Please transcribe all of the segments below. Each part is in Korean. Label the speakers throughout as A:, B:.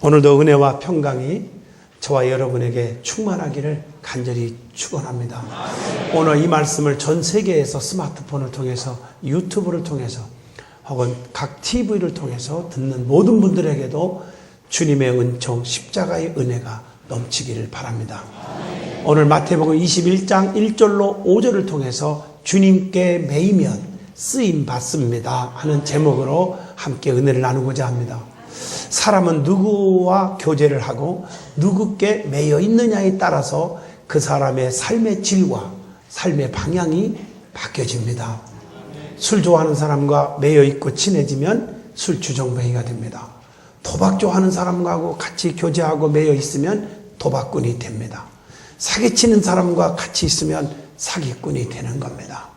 A: 오늘도 은혜와 평강이 저와 여러분에게 충만하기를 간절히 축원합니다. 오늘 이 말씀을 전 세계에서 스마트폰을 통해서, 유튜브를 통해서 혹은 각 TV를 통해서 듣는 모든 분들에게도 주님의 은총, 십자가의 은혜가 넘치기를 바랍니다. 오늘 마태복음 21장 1절로 5절을 통해서 주님께 매이면 쓰임 받습니다 하는 제목으로 함께 은혜를 나누고자 합니다. 사람은 누구와 교제를 하고 누구께 매여 있느냐에 따라서 그 사람의 삶의 질과 삶의 방향이 바뀌어집니다. 술 좋아하는 사람과 매여 있고 친해지면 술 주정뱅이가 됩니다. 도박 좋아하는 사람과 같이 교제하고 매여 있으면 도박꾼이 됩니다. 사기치는 사람과 같이 있으면 사기꾼이 되는 겁니다.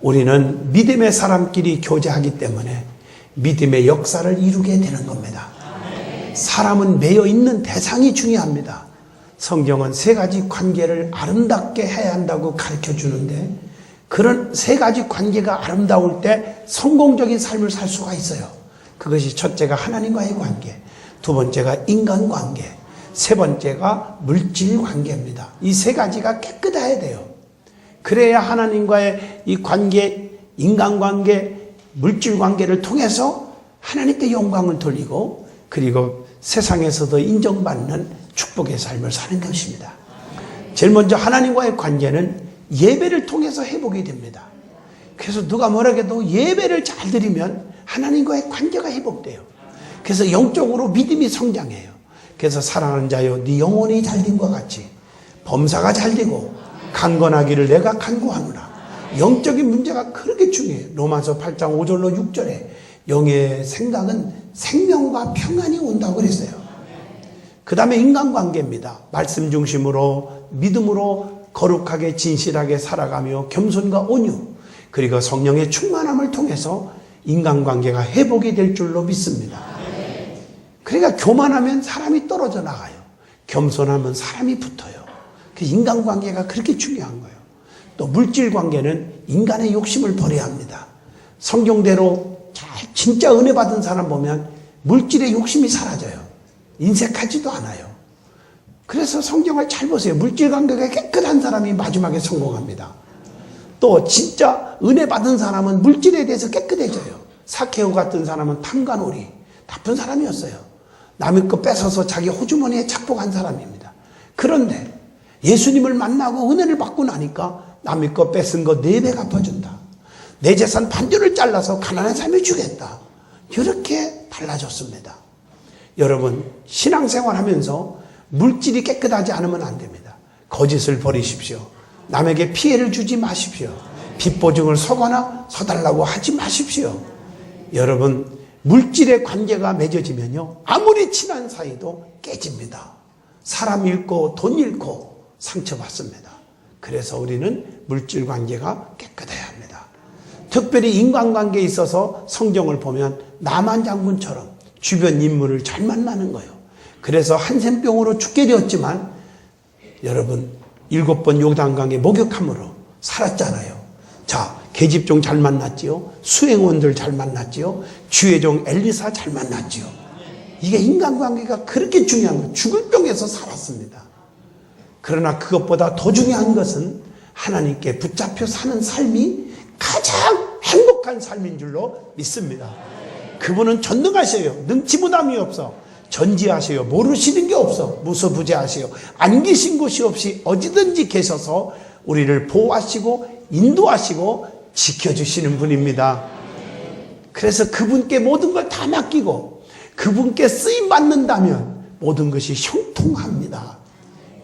A: 우리는 믿음의 사람끼리 교제하기 때문에 믿음의 역사를 이루게 되는 겁니다. 사람은 매여 있는 대상이 중요합니다. 성경은 세 가지 관계를 아름답게 해야 한다고 가르쳐 주는데, 그런 세 가지 관계가 아름다울 때 성공적인 삶을 살 수가 있어요. 그것이 첫째가 하나님과의 관계, 두 번째가 인간관계, 세 번째가 물질관계입니다. 이 세 가지가 깨끗해야 돼요. 그래야 하나님과의 이 관계, 인간관계, 물질관계를 통해서 하나님께 영광을 돌리고, 그리고 세상에서도 인정받는 축복의 삶을 사는 것입니다. 제일 먼저 하나님과의 관계는 예배를 통해서 회복이 됩니다. 그래서 누가 뭐라 해도 예배를 잘 드리면 하나님과의 관계가 회복돼요. 그래서 영적으로 믿음이 성장해요. 그래서 사랑하는 자여, 네 영혼이 잘됨과 같이 범사가 잘되고 강건하기를 내가 간구하노라. 영적인 문제가 그렇게 중요해요. 로마서 8장 5절로 6절에 영의 생각은 생명과 평안이 온다고 그랬어요. 그 다음에 인간관계입니다. 말씀 중심으로 믿음으로 거룩하게 진실하게 살아가며 겸손과 온유, 그리고 성령의 충만함을 통해서 인간관계가 회복이 될 줄로 믿습니다. 그러니까 교만하면 사람이 떨어져 나가요. 겸손하면 사람이 붙어요. 그 인간관계가 그렇게 중요한 거예요. 또 물질관계는 인간의 욕심을 버려야 합니다. 성경대로 진짜 은혜 받은 사람 보면 물질의 욕심이 사라져요. 인색하지도 않아요. 그래서 성경을 잘 보세요. 물질관계가 깨끗한 사람이 마지막에 성공합니다. 또 진짜 은혜 받은 사람은 물질에 대해서 깨끗해져요. 사케오 같은 사람은 탐관오리, 나쁜 사람이었어요. 남의 거 뺏어서 자기 호주머니에 착복한 사람입니다. 그런데 예수님을 만나고 은혜를 받고 나니까 남의 거 뺏은 거 4배 갚아준다. 내 재산 반절을 잘라서 가난한 사람에 주겠다. 이렇게 달라졌습니다. 여러분, 신앙생활 하면서 물질이 깨끗하지 않으면 안 됩니다. 거짓을 버리십시오. 남에게 피해를 주지 마십시오. 빚보증을 서거나 서달라고 하지 마십시오. 여러분, 물질의 관계가 맺어지면요, 아무리 친한 사이도 깨집니다. 사람 잃고 돈 잃고 상처받습니다. 그래서 우리는 물질 관계가 깨끗해야 합니다. 특별히 인간관계에 있어서 성경을 보면 나만 장군처럼 주변 인물을 잘 만나는 거예요. 그래서 한센병으로 죽게 되었지만 여러분 7번 요단강에 목욕함으로 살았잖아요. 자, 계집종 잘 만났지요. 수행원들 잘 만났지요. 주의종 엘리사 잘 만났지요. 이게 인간관계가 그렇게 중요한 거예요. 죽을 병에서 살았습니다. 그러나 그것보다 더 중요한 것은 하나님께 붙잡혀 사는 삶이 가장 행복한 삶인 줄로 믿습니다. 그분은 전능하셔요. 능치무남이 없어. 전지하셔요. 모르시는 게 없어. 무소부재하셔요. 안 계신 곳이 없이 어디든지 계셔서 우리를 보호하시고 인도하시고 지켜주시는 분입니다. 그래서 그분께 모든 걸 다 맡기고 그분께 쓰임 받는다면 모든 것이 형통합니다.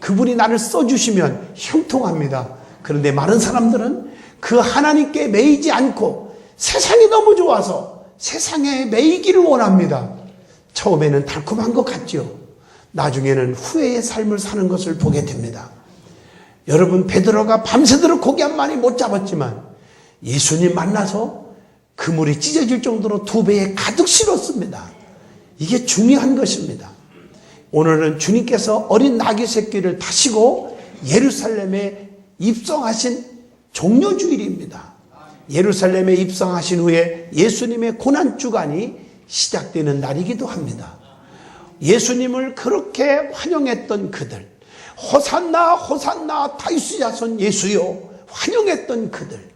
A: 그분이 나를 써주시면 형통합니다. 그런데 많은 사람들은 그 하나님께 매이지 않고 세상이 너무 좋아서 세상에 매이기를 원합니다. 처음에는 달콤한 것 같죠. 나중에는 후회의 삶을 사는 것을 보게 됩니다. 여러분, 베드로가 밤새도록 고기 한 마리 못 잡았지만 예수님 만나서 그물이 찢어질 정도로 2배에 가득 실었습니다. 이게 중요한 것입니다. 오늘은 주님께서 어린 나귀 새끼를 타시고 예루살렘에 입성하신 종료주일입니다. 예루살렘에 입성하신 후에 예수님의 고난주간이 시작되는 날이기도 합니다. 예수님을 그렇게 환영했던 그들, 호산나 호산나 다윗의 자손 예수여 환영했던 그들,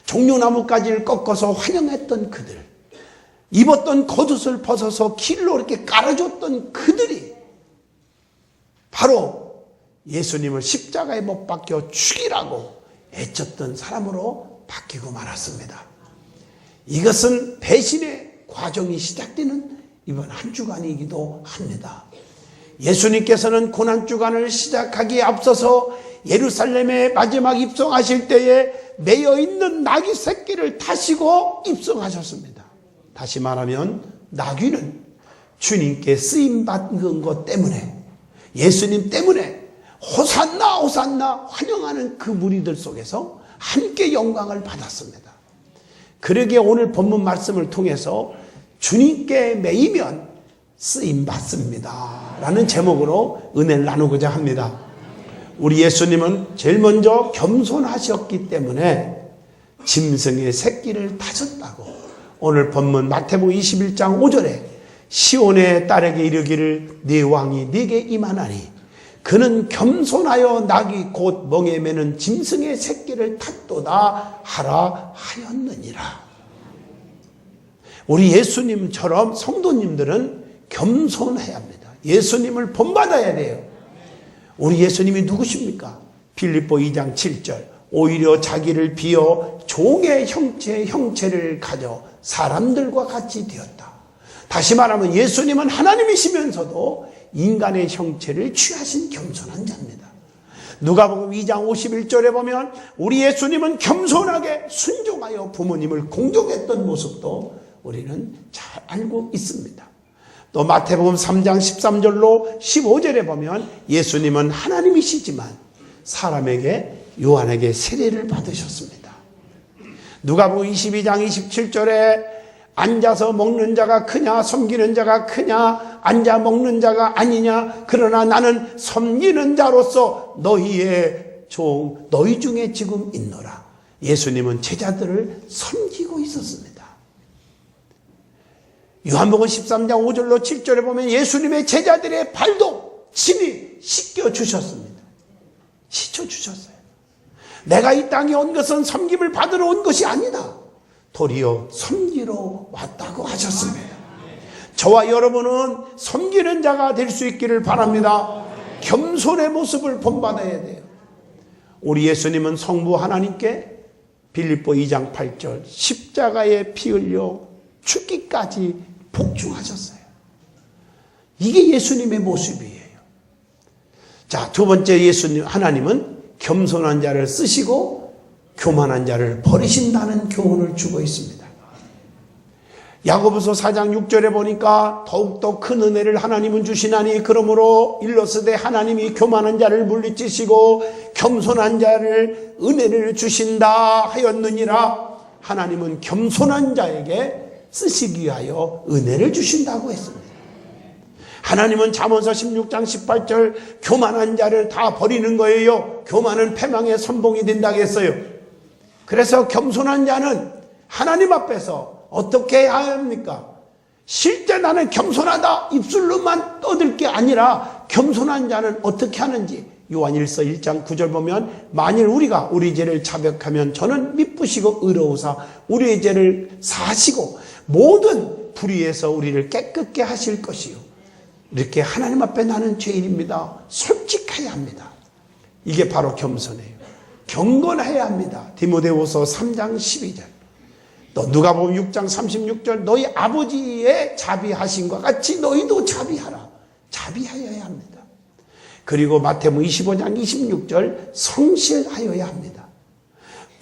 A: 종려나무가지를 꺾어서 환영했던 그들, 입었던 겉옷을 벗어서 길로 이렇게 깔아줬던 그들이 바로 예수님을 십자가에 못 박혀 죽이라고 애썼던 사람으로 바뀌고 말았습니다. 이것은 배신의 과정이 시작되는 이번 한 주간이기도 합니다. 예수님께서는 고난주간을 시작하기에 앞서서 예루살렘에 마지막 입성하실 때에 매여있는 나귀 새끼를 타시고 입성하셨습니다. 다시 말하면 나귀는 주님께 쓰임받은 것 때문에, 예수님 때문에 호산나 호산나 환영하는 그 무리들 속에서 함께 영광을 받았습니다. 그러기에 오늘 본문 말씀을 통해서 주님께 매이면 쓰임받습니다 라는 제목으로 은혜를 나누고자 합니다. 우리 예수님은 제일 먼저 겸손하셨기 때문에 짐승의 새끼를 타셨다고 오늘 본문 마태복음 21장 5절에 시온의 딸에게 이르기를 네 왕이 네게 임하나니 그는 겸손하여 나귀 곧 멍에 매는 짐승의 새끼를 탔도다 하라 하였느니라. 우리 예수님처럼 성도님들은 겸손해야 합니다. 예수님을 본받아야 돼요. 우리 예수님이 누구십니까? 빌립보 2장 7절 오히려 자기를 비어 종의 형체를 가져 사람들과 같이 되었다. 다시 말하면 예수님은 하나님이시면서도 인간의 형체를 취하신 겸손한 자입니다. 누가복음 2장 51절에 보면 우리 예수님은 겸손하게 순종하여 부모님을 공경했던 모습도 우리는 잘 알고 있습니다. 또 마태복음 3장 13절로 15절에 보면 예수님은 하나님이시지만 사람에게 요한에게 세례를 받으셨습니다. 누가복음 22장 27절에 앉아서 먹는 자가 크냐 섬기는 자가 크냐 앉아 먹는 자가 아니냐 그러나 나는 섬기는 자로서 너희의 종 너희 중에 지금 있노라. 예수님은 제자들을 섬기고 있었습니다. 요한복음 13장 5절로 7절에 보면 예수님의 제자들의 발도 친히 씻겨주셨습니다. 씻어주셨어요. 내가 이 땅에 온 것은 섬김을 받으러 온 것이 아니다. 도리어 섬기러 왔다고 하셨습니다. 저와 여러분은 섬기는 자가 될 수 있기를 바랍니다. 겸손의 모습을 본받아야 돼요. 우리 예수님은 성부 하나님께 빌립보 2장 8절 십자가에 피 흘려 죽기까지 복종하셨어요. 이게 예수님의 모습이에요. 자, 두 번째 예수님 하나님은 겸손한 자를 쓰시고 교만한 자를 버리신다는 교훈을 주고 있습니다. 야고보서 4장 6절에 보니까 더욱더 큰 은혜를 하나님은 주시나니 그러므로 일러스되 하나님이 교만한 자를 물리치시고 겸손한 자를 은혜를 주신다 하였느니라. 하나님은 겸손한 자에게 쓰시기 위하여 은혜를 주신다고 했습니다. 하나님은 잠언서 16장 18절 교만한 자를 다 버리는 거예요. 교만은 패망의 선봉이 된다고 했어요. 그래서 겸손한 자는 하나님 앞에서 어떻게 해야 합니까? 실제 나는 겸손하다 입술로만 떠들 게 아니라 겸손한 자는 어떻게 하는지 요한일서 1장 9절 보면 만일 우리가 우리 죄를 자백하면 저는 미쁘시고 의로우사 우리의 죄를 사하시고 모든 불의에서 우리를 깨끗게 하실 것이요. 이렇게 하나님 앞에 나는 죄인입니다. 솔직해야 합니다. 이게 바로 겸손해요. 경건해야 합니다. 디모데후서 3장 12절 또 누가복음 6장 36절 너희 아버지의 자비하심과 같이 너희도 자비하라. 자비하여야 합니다. 그리고 마태복음 25장 26절 성실하여야 합니다.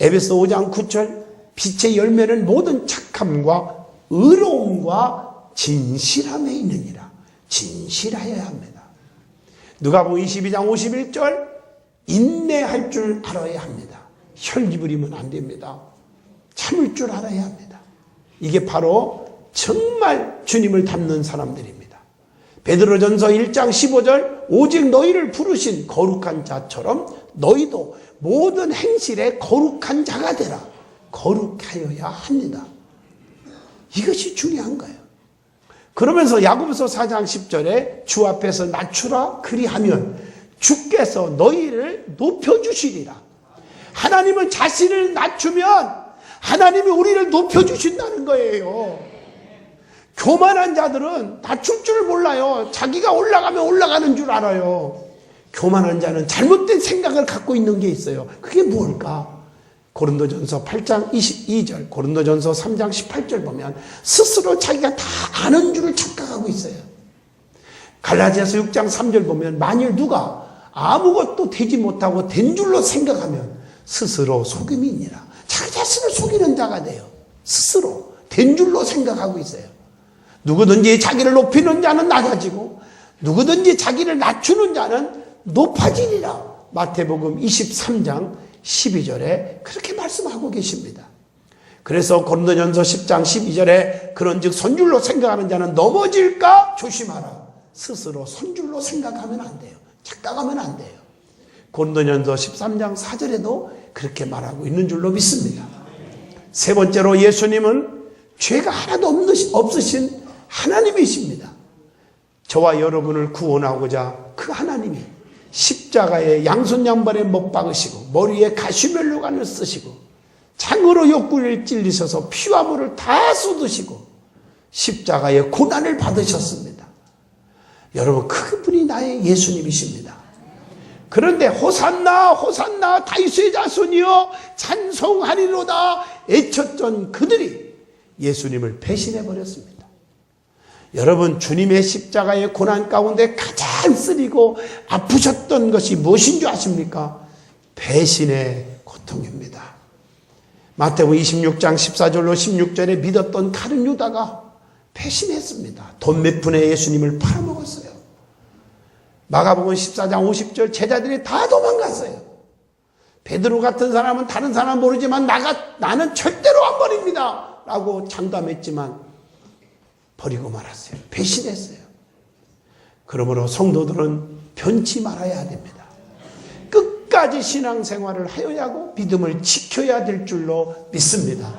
A: 에베소 5장 9절 빛의 열매는 모든 착함과 의로움과 진실함에 있느니라. 진실하여야 합니다. 누가복음 22장 51절 인내할 줄 알아야 합니다. 혈기 부리면 안 됩니다. 참을 줄 알아야 합니다. 이게 바로 정말 주님을 닮는 사람들입니다. 베드로전서 1장 15절 오직 너희를 부르신 거룩한 자처럼 너희도 모든 행실에 거룩한 자가 되라. 거룩하여야 합니다. 이것이 중요한 거예요. 그러면서 야고보서 4장 10절에 주 앞에서 낮추라 그리하면 주께서 너희를 높여주시리라. 하나님은 자신을 낮추면 하나님이 우리를 높여주신다는 거예요. 교만한 자들은 낮출 줄 몰라요. 자기가 올라가면 올라가는 줄 알아요. 교만한 자는 잘못된 생각을 갖고 있는 게 있어요. 그게 뭘까? 고린도전서 8장 22절, 고린도전서 3장 18절 보면 스스로 자기가 다 아는 줄을 착각하고 있어요. 갈라디아서 6장 3절 보면 만일 누가 아무것도 되지 못하고 된 줄로 생각하면 스스로 속임이니라. 자기 자신을 속이는 자가 돼요. 스스로 된 줄로 생각하고 있어요. 누구든지 자기를 높이는 자는 낮아지고 누구든지 자기를 낮추는 자는 높아지리라. 마태복음 23장 12절에 그렇게 말씀하고 계십니다. 그래서 고린도전서 10장 12절에 그런즉 선줄로 생각하는 자는 넘어질까 조심하라. 스스로 선줄로 생각하면 안 돼요. 착각하면 안 돼요. 고린도전서 13장 4절에도 그렇게 말하고 있는 줄로 믿습니다. 세 번째로 예수님은 죄가 하나도 없으신 하나님이십니다. 저와 여러분을 구원하고자 그 하나님이 십자가에 양손 양발에 못 박으시고 머리에 가시면류관을 쓰시고 창으로 옆구리를 찔리셔서 피와 물을 다 쏟으시고 십자가에 고난을 받으셨습니다. 여러분 그분이 나의 예수님이십니다. 그런데 호산나 호산나 다윗의 자손이여 찬송하리로다 애쳤던 그들이 예수님을 배신해 버렸습니다. 여러분 주님의 십자가의 고난 가운데 가장 쓰리고 아프셨던 것이 무엇인 줄 아십니까? 배신의 고통입니다. 마태복음 26장 14절로 16절에 믿었던 가룟 유다가 배신했습니다. 돈 몇 푼에 예수님을 팔아먹었어요. 마가복음 14장 50절 제자들이 다 도망갔어요. 베드로 같은 사람은 다른 사람 모르지만 나는 절대로 안 버립니다 라고 장담했지만 버리고 말았어요. 배신했어요. 그러므로 성도들은 변치 말아야 됩니다. 끝까지 신앙생활을 하여야 하고 믿음을 지켜야 될 줄로 믿습니다.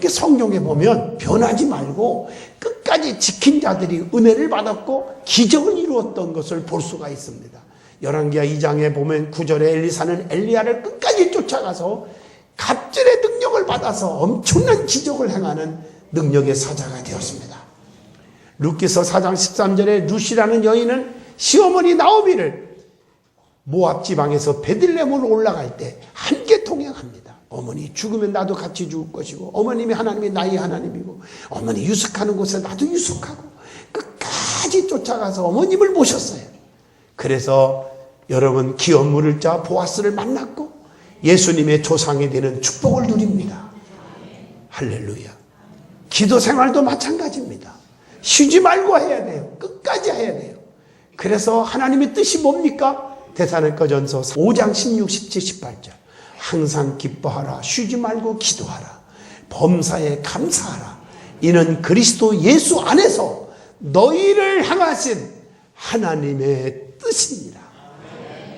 A: 성경에 보면 변하지 말고 끝까지 지킨 자들이 은혜를 받았고 기적을 이루었던 것을 볼 수가 있습니다. 열왕기하 2장에 보면 9절에 엘리사는 엘리야를 끝까지 쫓아가서 갑절의 능력을 받아서 엄청난 기적을 행하는 능력의 사자가 되었습니다. 룻기서 4장 13절에 룻이라는 여인은 시어머니 나오미를 모압 지방에서 베들레헴으로 올라갈 때 함께 동행합니다. 어머니 죽으면 나도 같이 죽을 것이고 어머님이 하나님이 나의 하나님이고 어머니 유숙하는 곳에 나도 유숙하고 끝까지 쫓아가서 어머님을 모셨어요. 그래서 여러분 기업 물을 자 보아스를 만났고 예수님의 조상이 되는 축복을 누립니다. 할렐루야. 기도 생활도 마찬가지입니다. 쉬지 말고 해야 돼요. 끝까지 해야 돼요. 그래서 하나님의 뜻이 뭡니까? 데살로니가전서 5장 16, 17, 18절 항상 기뻐하라. 쉬지 말고 기도하라. 범사에 감사하라. 이는 그리스도 예수 안에서 너희를 향하신 하나님의 뜻입니다.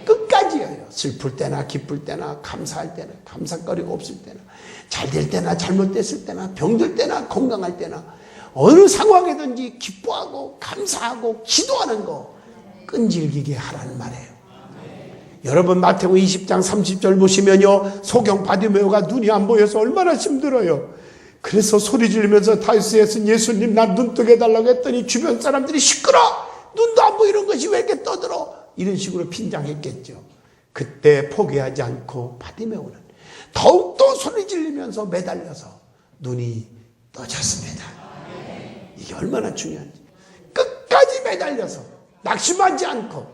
A: 끝까지 해요. 슬플 때나 기쁠 때나 감사할 때나 감사거리가 없을 때나 잘될 때나 잘못됐을 때나 병들 때나 건강할 때나 어느 상황이든지 기뻐하고 감사하고 기도하는 거 끈질기게 하라는 말이에요. 여러분 마태복음 20장 30절 보시면요 소경 바디메오가 눈이 안 보여서 얼마나 힘들어요. 그래서 소리 지르면서 다윗의 신 예수님 난 눈 뜨게 해달라고 했더니 주변 사람들이 시끄러 눈도 안 보이는 것이 왜 이렇게 떠들어 이런 식으로 빈장했겠죠. 그때 포기하지 않고 바디메오는 더욱더 소리 지르면서 매달려서 눈이 떠졌습니다. 이게 얼마나 중요한지 끝까지 매달려서 낙심하지 않고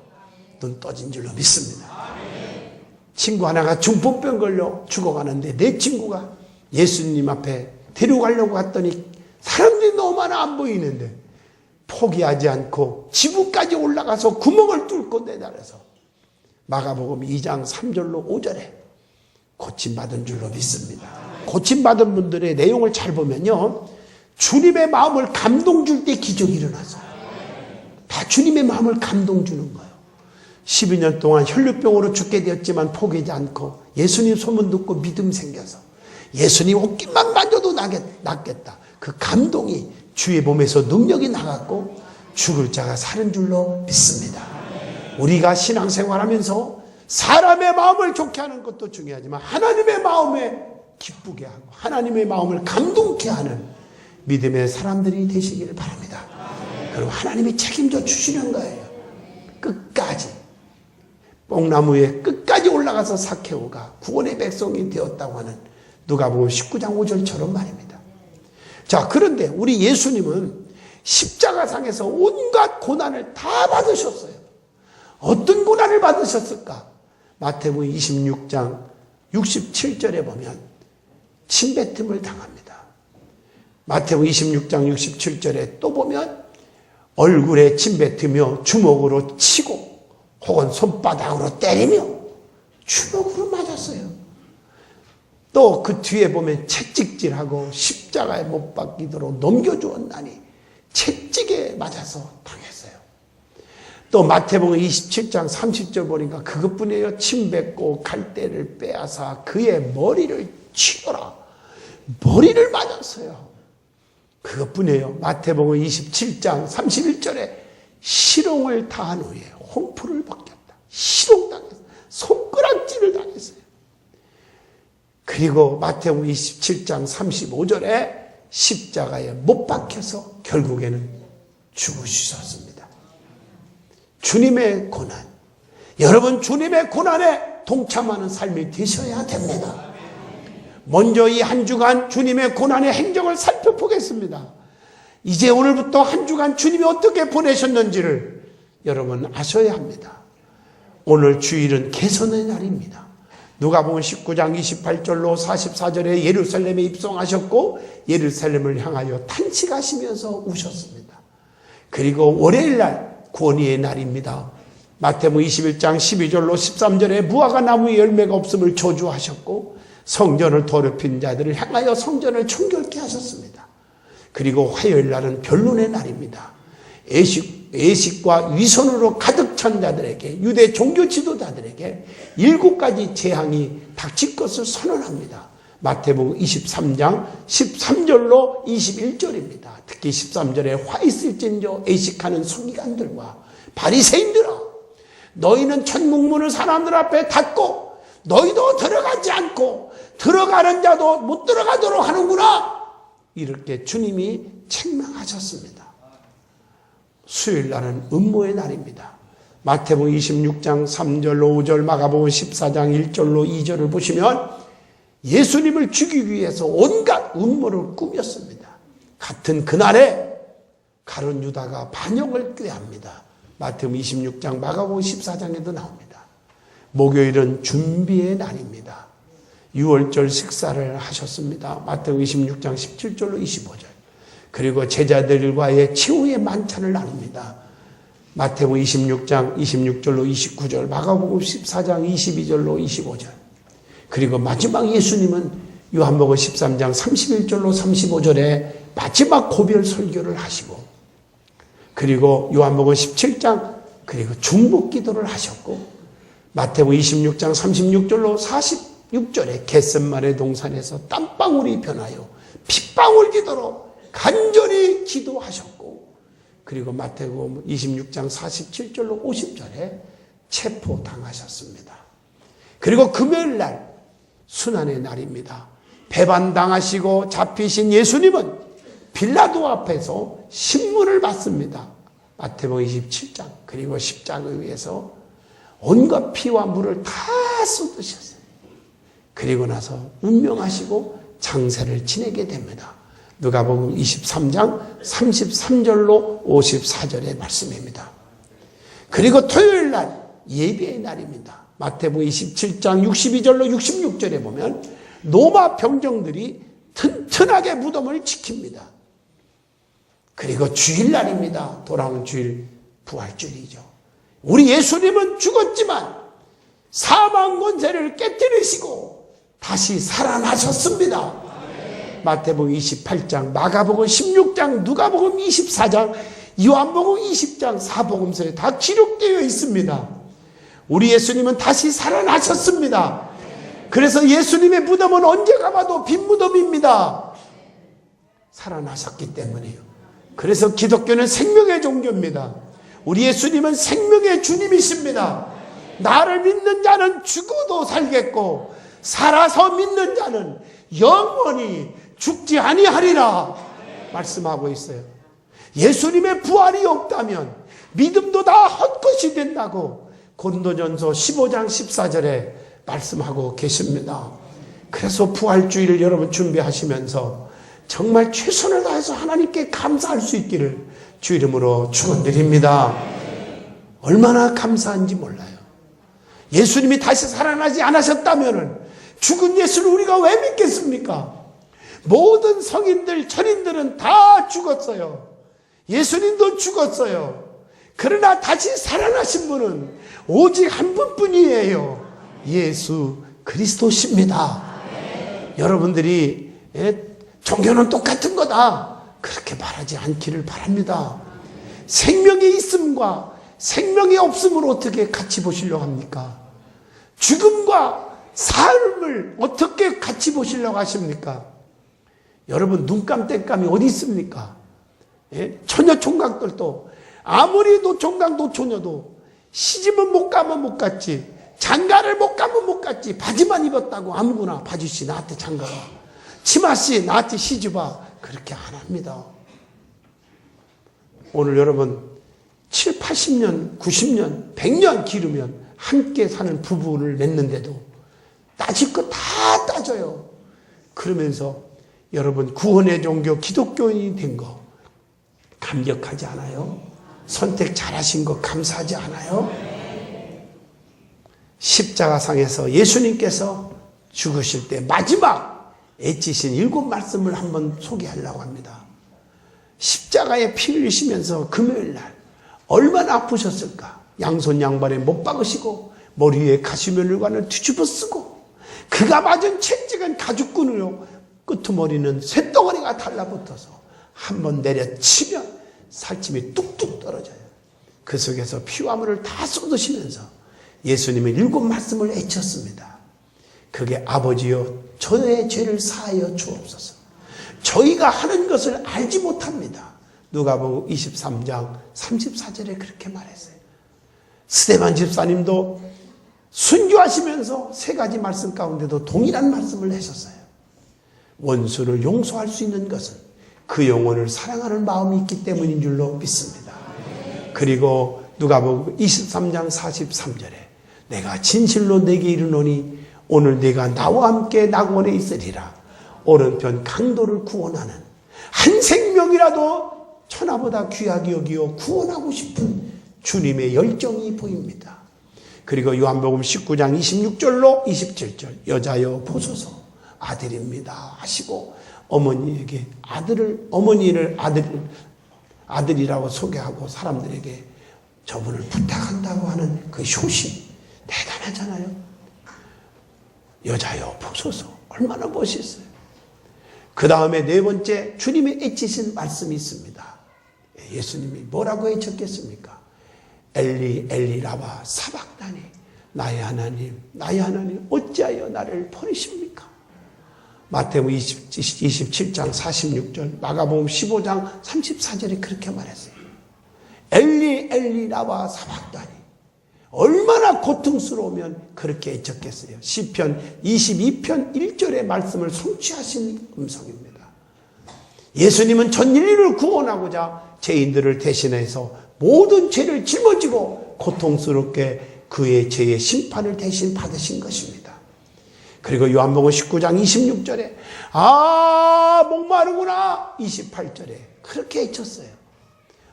A: 눈 떠진 줄로 믿습니다. 친구 하나가 중풍병 걸려 죽어가는데 내 친구가 예수님 앞에 데려가려고 갔더니 사람들이 너무 많아 안 보이는데 포기하지 않고 지붕까지 올라가서 구멍을 뚫고 내달아서 마가복음 2장 3절로 5절에 고침받은 줄로 믿습니다. 고침받은 분들의 내용을 잘 보면요 주님의 마음을 감동 줄 때 기적이 일어나서 다 주님의 마음을 감동 주는 거예요. 12년 동안 혈류병으로 죽게 되었지만 포기하지 않고 예수님 소문 듣고 믿음 생겨서 예수님 옷깃만 만져도 낫겠다. 그 감동이 주의 몸에서 능력이 나갔고 죽을 자가 사는 줄로 믿습니다. 우리가 신앙생활하면서 사람의 마음을 좋게 하는 것도 중요하지만 하나님의 마음에 기쁘게 하고 하나님의 마음을 감동케 하는 믿음의 사람들이 되시길 바랍니다. 그럼 하나님이 책임져 주시는 거예요. 끝까지 뽕나무에 끝까지 올라가서 사케오가 구원의 백성이 되었다고 하는 누가복음 19장 5절처럼 말입니다. 자, 그런데 우리 예수님은 십자가상에서 온갖 고난을 다 받으셨어요. 어떤 고난을 받으셨을까? 마태복음 26장 67절에 보면 침뱉음을 당합니다. 마태복음 26장 67절에 또 보면 얼굴에 침뱉으며 주먹으로 치고 혹은 손바닥으로 때리며 주먹으로 맞았어요. 또 그 뒤에 보면 채찍질하고 십자가에 못 박히도록 넘겨주었나니 채찍에 맞아서 당했어요. 또 마태복음 27장 30절 보니까 그것뿐이에요. 침뱉고 갈대를 빼앗아 그의 머리를 치더라. 머리를 맞았어요. 그것뿐이에요. 마태복음 27장 31절에 시롱을 다한 후에 홍풀을 벗겼다. 시롱당했어요. 손가락질을 당했어요. 그리고 마태복음 27장 35절에 십자가에 못 박혀서 결국에는 죽으셨습니다. 주님의 고난, 여러분 주님의 고난에 동참하는 삶이 되셔야 됩니다. 먼저 이 한 주간 주님의 고난의 행적을 살펴보겠습니다. 이제 오늘부터 한 주간 주님이 어떻게 보내셨는지를 여러분 아셔야 합니다. 오늘 주일은 개선의 날입니다. 누가복음 19장 28절로 44절에 예루살렘에 입성하셨고 예루살렘을 향하여 탄식하시면서 우셨습니다. 그리고 월요일날 구원의 날입니다. 마태복음 21장 12절로 13절에 무화과 나무에 열매가 없음을 저주하셨고 성전을 더럽힌 자들을 향하여 성전을 청결케 하셨습니다. 그리고 화요일날은 변론의 날입니다. 애식과 위선으로 가득 찬 자들에게 유대 종교 지도자들에게 7가지 재앙이 닥칠 것을 선언합니다. 마태복음 23장 13절로 21절입니다. 특히 13절에 화 있을진저 애식하는 서기관들과 바리새인들아 너희는 천국문을 사람들 앞에 닫고 너희도 들어가지 않고 들어가는 자도 못 들어가도록 하는구나. 이렇게 주님이 책망하셨습니다. 수요일날은 음모의 날입니다. 마태복음 26장 3절로 5절, 마가복음 14장 1절로 2절을 보시면 예수님을 죽이기 위해서 온갖 음모를 꾸몄습니다. 같은 그날에 가룟 유다가 반역을 꾀합니다. 마태복음 26장, 마가복음 14장에도 나옵니다. 목요일은 준비의 날입니다. 6월절 식사를 하셨습니다. 마태복음 26장 17절로 25절. 그리고 제자들과의 최후의 만찬을 나눕니다. 마태복음 26장 26절로 29절, 마가복음 14장 22절로 25절. 그리고 마지막 예수님은 요한복음 13장 31절로 35절에 마지막 고별 설교를 하시고, 그리고 요한복음 17장 그리고 중복 기도를 하셨고, 마태복음 26장 36절로 46절에 겟셋마네 동산에서 땀방울이 변하여 핏방울 기도로 간절히 기도하셨고, 그리고 마태복음 26장 47절로 50절에 체포당하셨습니다. 그리고 금요일날 순환의 날입니다. 배반당하시고 잡히신 예수님은 빌라도 앞에서 신문을 받습니다. 마태복음 27장 그리고 십자가에 의해서 온갖 피와 물을 다 쏟으셨어요. 그리고 나서 운명하시고 장세를 지내게 됩니다. 누가복음 23장 33절로 54절의 말씀입니다. 그리고 토요일날 예배의 날입니다. 마태복음 27장 62절로 66절에 보면 로마 병정들이 튼튼하게 무덤을 지킵니다. 그리고 주일날입니다. 돌아오는 주일, 부활주일이죠. 우리 예수님은 죽었지만 사망 권세를 깨뜨리시고 다시 살아나셨습니다. 마태복음 28장, 마가복음 16장, 누가복음 24장, 요한복음 20장, 사복음서에 다 기록되어 있습니다. 우리 예수님은 다시 살아나셨습니다. 그래서 예수님의 무덤은 언제 가봐도 빈 무덤입니다. 살아나셨기 때문이에요. 그래서 기독교는 생명의 종교입니다. 우리 예수님은 생명의 주님이십니다. 나를 믿는 자는 죽어도 살겠고 살아서 믿는 자는 영원히 죽지 아니하리라 말씀하고 있어요. 예수님의 부활이 없다면 믿음도 다 헛것이 된다고 고린도전서 15장 14절에 말씀하고 계십니다. 그래서 부활주의를 여러분 준비하시면서 정말 최선을 다해서 하나님께 감사할 수 있기를 주 이름으로 축원드립니다. 얼마나 감사한지 몰라요. 예수님이 다시 살아나지 않으셨다면 죽은 예수를 우리가 왜 믿겠습니까? 모든 성인들, 천인들은 다 죽었어요. 예수님도 죽었어요. 그러나 다시 살아나신 분은 오직 한 분뿐이에요. 예수 그리스도십니다. 여러분들이 종교는 똑같은 거다 그렇게 말하지 않기를 바랍니다. 생명의 있음과 생명의 없음을 어떻게 같이 보시려고 합니까? 죽음과 삶을 어떻게 같이 보시려고 하십니까? 여러분 눈감 뗄감이 어디 있습니까? 처녀 총각들도 아무리 노총각 노처녀도 시집은 못 가면 못 갔지, 장가를 못 가면 못 갔지, 바지만 입었다고 아무거나 바지씨 나한테 장가가, 치마씨 나한테 시집와 그렇게 안 합니다. 오늘 여러분 7, 80년, 90년, 100년 기르면 함께 사는 부부를 맺는데도 따질 거 다 따져요. 그러면서 여러분 구원의 종교 기독교인이 된 거 감격하지 않아요? 선택 잘하신 거 감사하지 않아요? 십자가상에서 예수님께서 죽으실 때 마지막 애치신 7 말씀을 한번 소개하려고 합니다. 십자가에 피 흘리시면서 금요일날 얼마나 아프셨을까? 양손 양발에 못 박으시고 머리 위에 가시면류관을 뒤집어 쓰고 그가 맞은 채찍은 가죽끈으로 끄트머리는 쇳덩어리가 달라붙어서 한번 내려치면 살찜이 뚝뚝 떨어져요. 그 속에서 피와 물을 다 쏟으시면서 예수님은 7 말씀을 외쳤습니다. 그게 아버지여 저의 죄를 사하여 주옵소서. 저희가 하는 것을 알지 못합니다. 누가복음 23장 34절에 그렇게 말했어요. 스데반 집사님도 순교하시면서 3가지 말씀 가운데도 동일한 말씀을 하셨어요. 원수를 용서할 수 있는 것은 그 영혼을 사랑하는 마음이 있기 때문인 줄로 믿습니다. 그리고 누가복음 23장 43절에 내가 진실로 내게 이르노니 오늘 내가 나와 함께 낙원에 있으리라. 오른편 강도를 구원하는 한 생명이라도 천하보다 귀하게 여기어 구원하고 싶은 주님의 열정이 보입니다. 그리고 요한복음 19장 26절로 27절 여자여 보소서 아들입니다 하시고 어머니에게 어머니를 아들이라고 소개하고 사람들에게 저분을 부탁한다고 하는 그 효심 대단하잖아요. 여자여 보소서 얼마나 멋있어요. 그 다음에 4번째 주님이 애치신 말씀이 있습니다. 예수님이 뭐라고 외쳤겠습니까? 엘리 엘리 라바 사박다니 나의 하나님 어찌하여 나를 버리십니까? 마태복음 27장 46절 마가복음 15장 34절에 그렇게 말했어요. 엘리 엘리 라바 사박다니 얼마나 고통스러우면 그렇게 애쳤겠어요. 시편 22편 1절의 말씀을 성취하신 음성입니다. 예수님은 전 인류를 구원하고자 죄인들을 대신해서 모든 죄를 짊어지고 고통스럽게 그의 죄의 심판을 대신 받으신 것입니다. 그리고 요한복음 19장 26절에 목마르구나 28절에 그렇게 외쳤어요.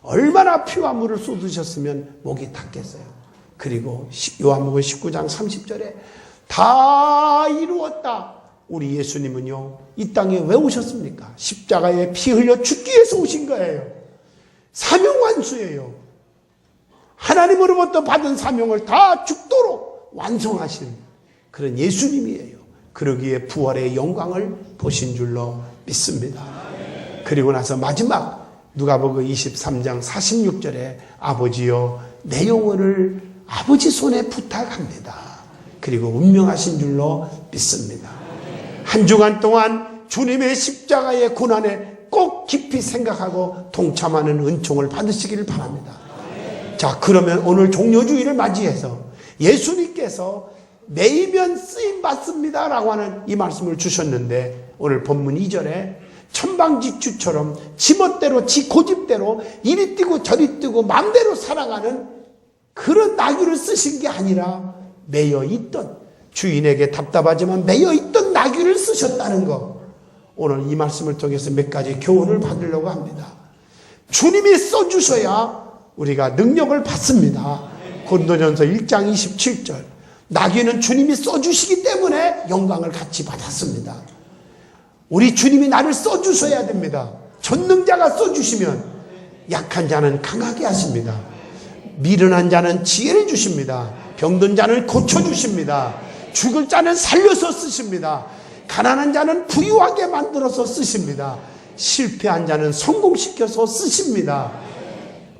A: 얼마나 피와 물을 쏟으셨으면 목이 탔겠어요. 그리고 요한복음 19장 30절에 다 이루었다. 우리 예수님은요 이 땅에 왜 오셨습니까? 십자가에 피 흘려 죽기 위해서 오신 거예요. 사명완수예요. 하나님으로부터 받은 사명을 다 죽도록 완성하신 그런 예수님이에요. 그러기에 부활의 영광을 보신 줄로 믿습니다. 그리고 나서 마지막 누가복음 23장 46절에 아버지여 내 영혼을 아버지 손에 부탁합니다. 그리고 운명하신 줄로 믿습니다. 한 주간 동안 주님의 십자가의 고난에 꼭 깊이 생각하고 동참하는 은총을 받으시기를 바랍니다. 자, 그러면 오늘 종료주의를 맞이해서 예수님께서 매이면 쓰임 받습니다 라고 하는 이 말씀을 주셨는데, 오늘 본문 2절에 천방지축처럼 지멋대로 지 고집대로 이리 뛰고 저리 뛰고 마음대로 살아가는 그런 나귀를 쓰신 게 아니라 매여있던, 주인에게 답답하지만 매여있던 나귀를 쓰셨다는 것, 오늘 이 말씀을 통해서 몇 가지 교훈을 받으려고 합니다. 주님이 써주셔야 우리가 능력을 받습니다. 고린도전서 1장 27절, 나귀는 주님이 써주시기 때문에 영광을 같이 받았습니다. 우리 주님이 나를 써주셔야 됩니다. 전능자가 써주시면 약한 자는 강하게 하십니다. 미련한 자는 지혜를 주십니다. 병든 자는 고쳐주십니다. 죽을 자는 살려서 쓰십니다. 가난한 자는 부유하게 만들어서 쓰십니다. 실패한 자는 성공시켜서 쓰십니다.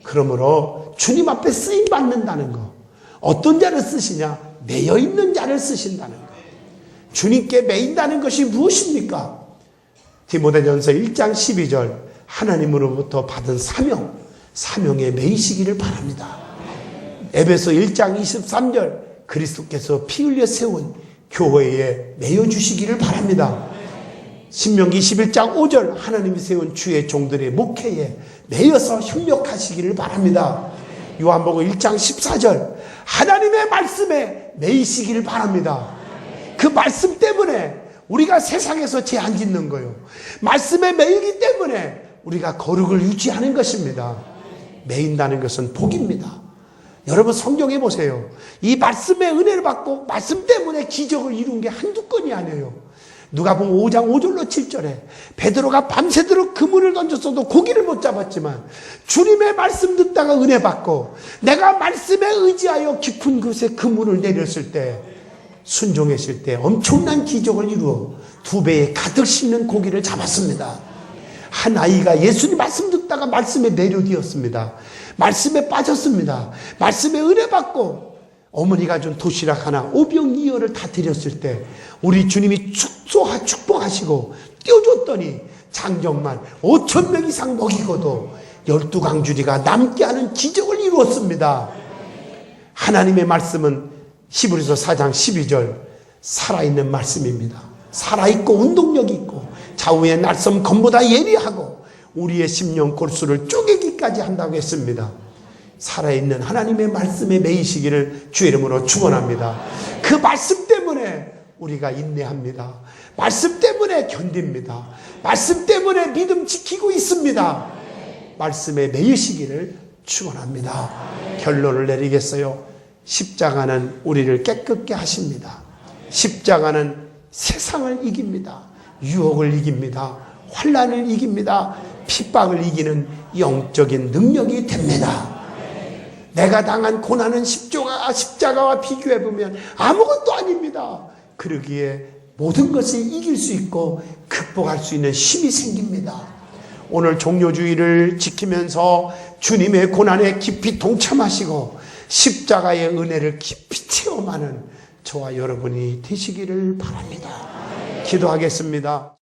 A: 그러므로 주님 앞에 쓰임 받는다는 거, 어떤 자를 쓰시냐? 매여있는 자를 쓰신다는 거. 주님께 매인다는 것이 무엇입니까? 디모데전서 1장 12절, 하나님으로부터 받은 사명에 매이시기를 바랍니다. 에베소 1장 23절, 그리스도께서 피 흘려 세운 교회에 매여주시기를 바랍니다. 신명기 11장 5절, 하나님이 세운 주의 종들의 목회에 매여서 협력하시기를 바랍니다. 요한복음 1장 14절, 하나님의 말씀에 매이시기를 바랍니다. 그 말씀 때문에 우리가 세상에서 제한 짓는 거예요. 말씀에 매이기 때문에 우리가 거룩을 유지하는 것입니다. 매인다는 것은 복입니다. 여러분 성경에 보세요. 이 말씀의 은혜를 받고 말씀 때문에 기적을 이룬 게 한두 건이 아니에요. 누가복음 5장 5절로 7절에 베드로가 밤새도록 그물을 던졌어도 고기를 못 잡았지만 주님의 말씀 듣다가 은혜 받고 내가 말씀에 의지하여 깊은 곳에 그물을 내렸을 때, 순종했을 때 엄청난 기적을 이루어 2배에 가득 싣는 고기를 잡았습니다. 한 아이가 예수님 말씀 듣다가 말씀에 매료되었습니다. 말씀에 빠졌습니다. 말씀에 은혜 받고 어머니가 준 도시락 하나 5병2혈을 다 드렸을 때 우리 주님이 축복하시고 띄워줬더니 장정만 5,000명 이상 먹이고도 12강주리가 남게 하는 기적을 이루었습니다. 하나님의 말씀은 히브리서 4장 12절 살아있는 말씀입니다. 살아있고 운동력이 있고 좌우의 날섬 검보다 예리하고 우리의 심령 골수를 쪼개기까지 한다고 했습니다. 살아있는 하나님의 말씀에 매이시기를 주의 이름으로 축원합니다. 그 말씀 때문에 우리가 인내합니다. 말씀 때문에 견딥니다. 말씀 때문에 믿음 지키고 있습니다. 말씀에 매이시기를 축원합니다. 결론을 내리겠어요. 십자가는 우리를 깨끗게 하십니다. 십자가는 세상을 이깁니다. 유혹을 이깁니다. 환난을 이깁니다. 핍박을 이기는 영적인 능력이 됩니다. 내가 당한 고난은 십자가와 비교해보면 아무것도 아닙니다. 그러기에 모든 것을 이길 수 있고 극복할 수 있는 힘이 생깁니다. 오늘 종료주의를 지키면서 주님의 고난에 깊이 동참하시고 십자가의 은혜를 깊이 체험하는 저와 여러분이 되시기를 바랍니다. 기도하겠습니다.